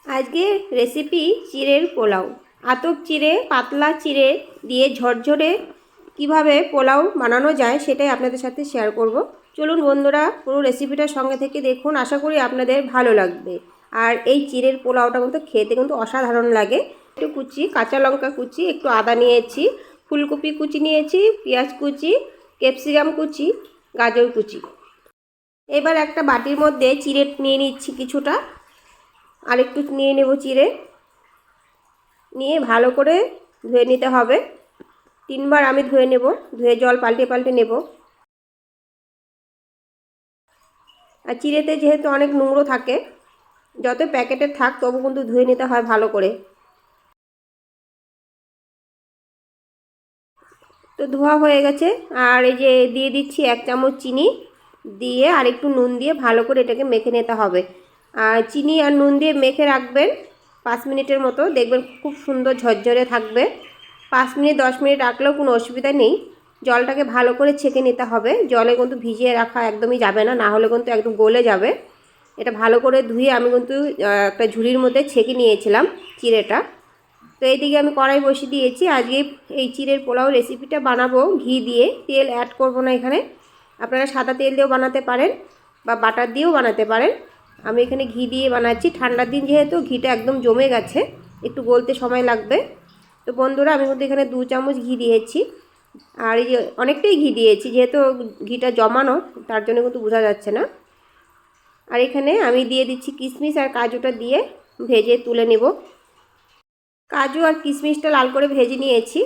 আজকে রেসিপি চিড়ের পোলাও। আতপ চিড়ে পাতলা চিড়ে দিয়ে ঝরঝরে কিভাবে পোলাও বানানো যায় সেটাই আপনাদের সাথে শেয়ার করব। চলুন বন্ধুরা, পুরো রেসিপিটার সঙ্গে থেকে দেখুন, আশা করি আপনাদের ভালো লাগবে। আর এই চিড়ের পোলাওটা কিন্তু খেতে কিন্তু অসাধারণ লাগে। একটু কুচি কাঁচা লঙ্কা কুচি, একটু আদা নিয়েছি, ফুলকপি কুচি নিয়েছি, পেঁয়াজ কুচি, ক্যাপসিকাম কুচি, গাজর কুচি। এবার একটা বাটির মধ্যে চিড়ে নিয়ে নিচ্ছি কিছুটা, আর একটু নিয়ে নেব চিড়ে, নিয়ে ভালো করে ধুয়ে নিতে হবে। 3বার আমি ধুয়ে নেব, ধুয়ে জল পাল্টে পাল্টে নেব। আর চিড়েতে যেহেতু অনেক নোংরা থাকে, যত প্যাকেটের থাক তবু কিন্তু ধুয়ে নিতে হয় ভালো করে। তো ধোয়া হয়ে গেছে। আর এই যে দিয়ে দিচ্ছি 1 চামচ চিনি, দিয়ে আর একটু নুন দিয়ে ভালো করে এটাকে মেখে নিতে হবে। আর চিনি আর নুন দিয়ে মেখে রাখবেন 5 মিনিটের মতো, দেখবেন খুব সুন্দর ঝরঝরে থাকবে। 5 মিনিট 10 মিনিট রাখলেও কোনো অসুবিধা নেই। জলটাকে ভালো করে ছেঁকে নিতে হবে, জলে কিন্তু ভিজিয়ে রাখা একদমই যাবে না, না হলে কিন্তু একদম গলে যাবে। এটা ভালো করে ধুয়ে আমি কিন্তু একটা ঝুড়ির মধ্যে ছেঁকে নিয়েছিলাম চিড়েটা। তো এইদিকে আমি কড়াই বসিয়ে দিয়েছি। আজকে এই চিড়ের পোলাও রেসিপিটা বানাবো ঘি দিয়ে, তেল অ্যাড করব না এখানে। আপনারা সাদা তেল দিয়েও বানাতে পারেন বা বাটার দিয়েও বানাতে পারেন। আমি এখানে ঘি দিয়ে বানাচ্ছি। ঠান্ডার দিন যেহেতু ঘিটা একদম জমে গেছে, একটু গলতে সময় লাগবে। তো বন্ধুরা, আমি কিন্তু এখানে 2 চামচ ঘি দিয়েছি। আর এই যে অনেকটাই ঘি দিয়েছি, যেহেতু ঘিটা জমানো, তার জন্য কিন্তু বোঝা যাচ্ছে না। আর এখানে আমি দিয়ে দিচ্ছি কিশমিশ আর কাজুটা দিয়ে ভেজে তুলে নেব। কাজু আর কিশমিশটা লাল করে ভেজে নিয়েছি।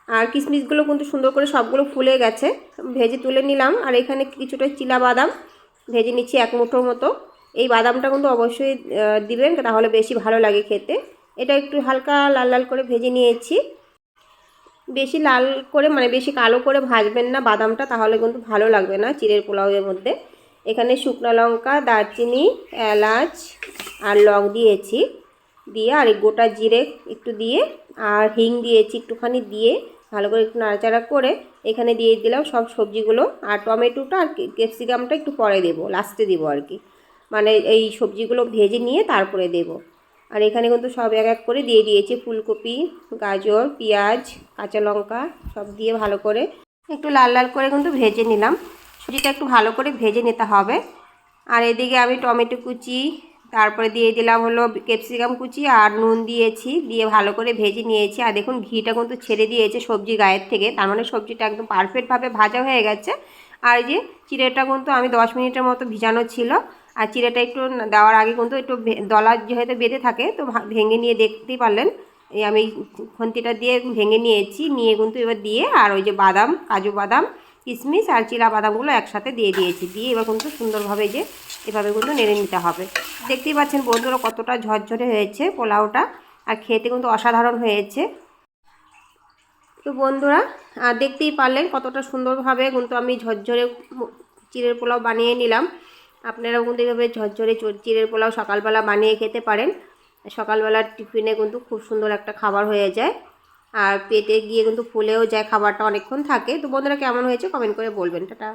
আর কিশমিশগুলো কিন্তু সুন্দর করে সবগুলো ফুলে গেছে, ভেজে তুলে নিলাম। আর এখানে কিছুটা চিলা বাদাম ভেজে নিচ্ছি 1 মুঠোর মতো। এই বাদামটা কিন্তু অবশ্যই দিবেন, তাহলে বেশি ভালো লাগে খেতে। এটা একটু হালকা লাল লাল করে ভেজে নিয়েছি। বেশি লাল করে মানে বেশি কালো করে ভাজবেন না বাদামটা, তাহলে কিন্তু ভালো লাগবে না চিড়ের পোলাওয়ের মধ্যে। এখানে শুকনো লঙ্কা, দারচিনি, এলাচ আর লং দিয়েছি, দিয়ে আর গোটা জিরে একটু দিয়ে, আর হিং দিয়েছি একটুখানি দিয়ে ভালো করে একটু নাড়াচাড়া করে এখানে দিয়ে দিলাম সব সবজিগুলো। আর টমেটোটা আর ক্যাপসিকামটা একটু পরে দেবো, লাস্টে দেবো আর কি, মানে এই সবজিগুলো ভেজে নিয়ে তারপরে দেব। আর এখানে কিন্তু সব এক এক করে দিয়ে দিয়েছি, ফুলকপি, গাজর, পেঁয়াজ, কাঁচা লঙ্কা সব দিয়ে ভালো করে একটু লাল লাল করে কিন্তু ভেজে নিলাম। সুজিটা একটু ভালো করে ভেজে নিতে হবে। আর এদিকে আমি টমেটো কুচি, তারপরে দিয়ে দিলাম হলো ক্যাপসিকাম কুচি, আর নুন দিয়েছি, দিয়ে ভালো করে ভেজে নিয়েছি। আর দেখুন ঘিটা কিন্তু ছেড়ে দিয়েছে সবজি গায়ের থেকে, তার মানে সবজিটা একদম পারফেক্টভাবে ভাজা হয়ে গেছে। আর এই যে চিড়েটা কিন্তু আমি 10 মিনিটের মতো ভিজানো ছিল। আর চিড়েটা একটু দেওয়ার আগে কিন্তু একটু দলা যেহেতু বেঁধে থাকে, তো ভেঙে নিয়ে দেখতেই পারলেন এই আমি খুন্তিটা দিয়ে ভেঙে নিয়েছি, নিয়ে কিন্তু এবার দিয়ে আর ওই যে বাদাম, কাজু বাদাম, কিশমিশ আর চিলা বাদামগুলো একসাথে দিয়ে দিয়েছি, দিয়ে এবার কিন্তু সুন্দরভাবে যে এভাবে কিন্তু নেড়ে নিতে হবে। দেখতেই পাচ্ছেন বন্ধুরা কতটা ঝরঝরে হয়েছে পোলাওটা, আর খেতে কিন্তু অসাধারণ হয়েছে। তো বন্ধুরা দেখতেই পারলেন কতটা সুন্দরভাবে কিন্তু আমি ঝরঝরে চিড়ের পোলাও বানিয়ে নিলাম। আপনারাও কিন্তু এইভাবে ঝরঝরে চিড়ের পোলাও সকালবেলা বানিয়ে খেতে পারেন। সকালবেলার টিফিনে কিন্তু খুব সুন্দর একটা খাবার হয়ে যায়, আর পেটে গিয়ে কিন্তু ফুলেও যায়, খাবারটা অনেকক্ষণ থাকে। তো বন্ধুরা কেমন হয়েছে কমেন্ট করে বলবেন। টাটা।